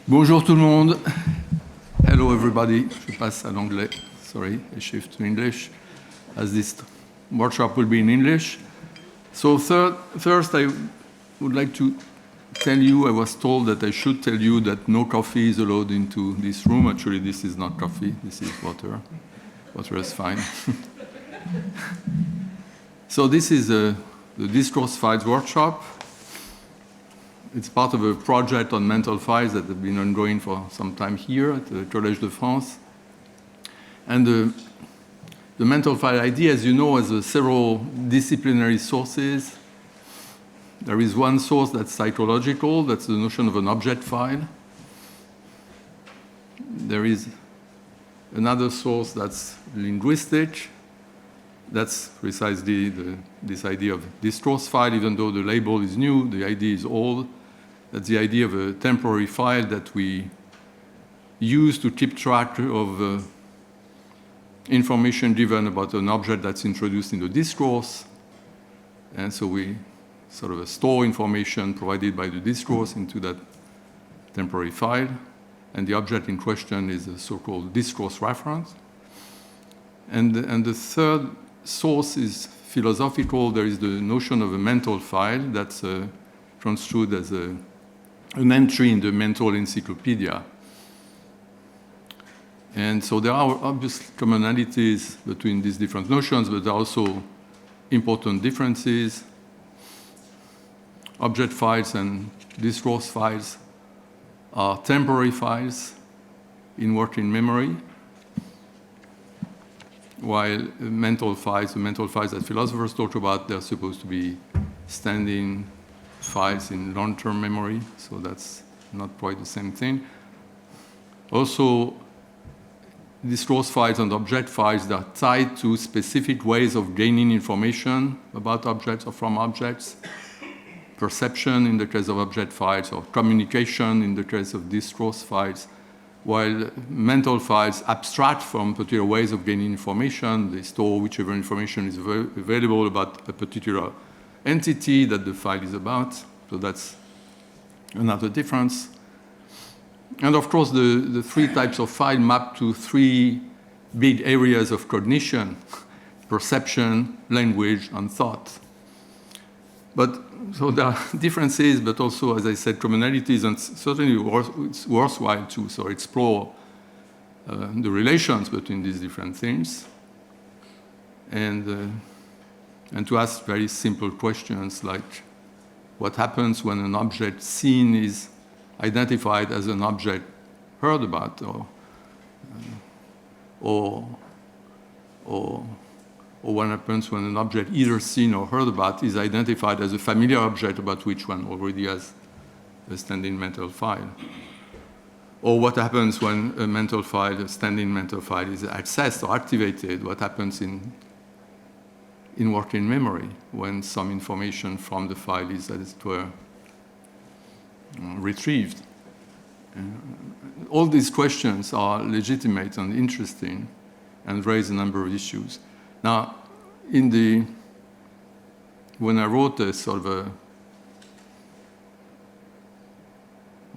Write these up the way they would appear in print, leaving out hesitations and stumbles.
Bonjour tout le monde. Hello everybody. Je passe à l'anglais. Sorry, I shift to English, as this workshop will be in English. So first I would like to tell you, I was told that I should tell you that no coffee is allowed into this room. Actually, this is not coffee, this is water. Water is fine. So this is the Discourse Files workshop. It's part of a project on mental files that have been ongoing for some time here at the Collège de France. And the mental file idea, as you know, has several disciplinary sources. There is one source that's psychological, that's the notion of an object file. There is another source that's linguistic. That's precisely this idea of discourse file, even though the label is new, the idea is old. That's the idea of a temporary file that we use to keep track of information given about an object that's introduced in the discourse. And so we sort of store information provided by the discourse into that temporary file. And the object in question is a so-called discourse reference. And the third source is philosophical. There is the notion of a mental file that's construed as an entry in the mental encyclopedia. And so there are obvious commonalities between these different notions, but there are also important differences. Object files and discourse files are temporary files in working memory, while the mental files that philosophers talk about, they're supposed to be standing files in long-term memory, so that's not quite the same thing. Also, discourse files and object files, they're tied to specific ways of gaining information about objects or from objects. Perception in the case of object files, or communication in the case of discourse files, while mental files abstract from particular ways of gaining information. They store whichever information is available about a particular entity that the file is about. So that's another difference. And of course, the three types of file map to three big areas of cognition: perception, language, and thought. So there are differences, but also, as I said, commonalities, and certainly it's worthwhile to explore the relations between these different things, and to ask very simple questions like, what happens when an object seen is identified as an object heard about, or what happens when an object either seen or heard about is identified as a familiar object about which one already has a standing mental file. Or what happens when a standing mental file is accessed or activated, what happens in working memory when some information from the file is, as it were, retrieved. All these questions are legitimate and interesting and raise a number of issues. Now, when I wrote a sort of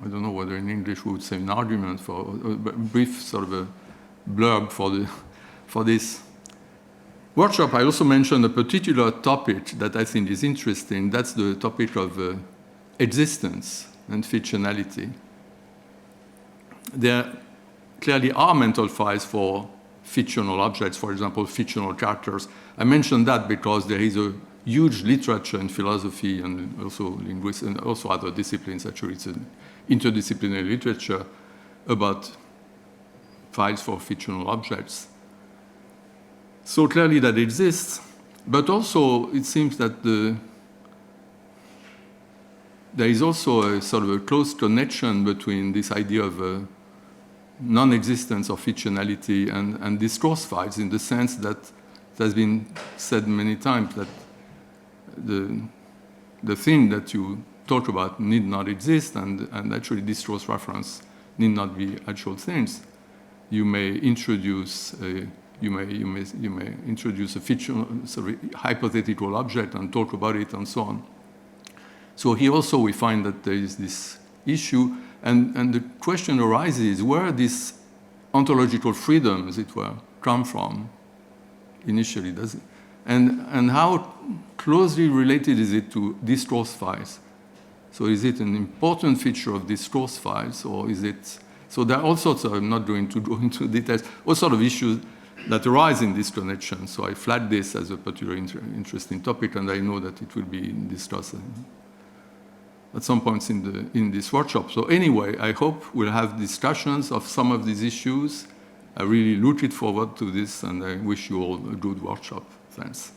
I don't know whether in English we would say an argument, for a brief sort of a blurb for this workshop, I also mentioned a particular topic that I think is interesting. That's the topic of existence and fictionality. There clearly are mental files for fictional objects, for example, fictional characters. I mentioned that because there is a huge literature in philosophy and also linguistics and also other disciplines. Actually, it's an interdisciplinary literature about files for fictional objects. So clearly that exists, but also it seems that there is also a sort of a close connection between this idea of non-existence of fictionality and discourse files, in the sense that it has been said many times that the thing that you talk about need not exist, and actually discourse reference need not be actual things. You may introduce a fictional, hypothetical object and talk about it and so on. So here also we find that there is this issue, And the question arises, where these ontological freedom, as it were, come from initially? And how closely related is it to discourse files? So is it an important feature of discourse files, or is it... So there are all sorts of, I'm not going to go into details, all sorts of issues that arise in this connection. So I flag this as a particularly interesting topic, and I know that it will be discussed at some points in this workshop. So anyway, I hope we'll have discussions of some of these issues. I really looking forward to this, and I wish you all a good workshop. Thanks.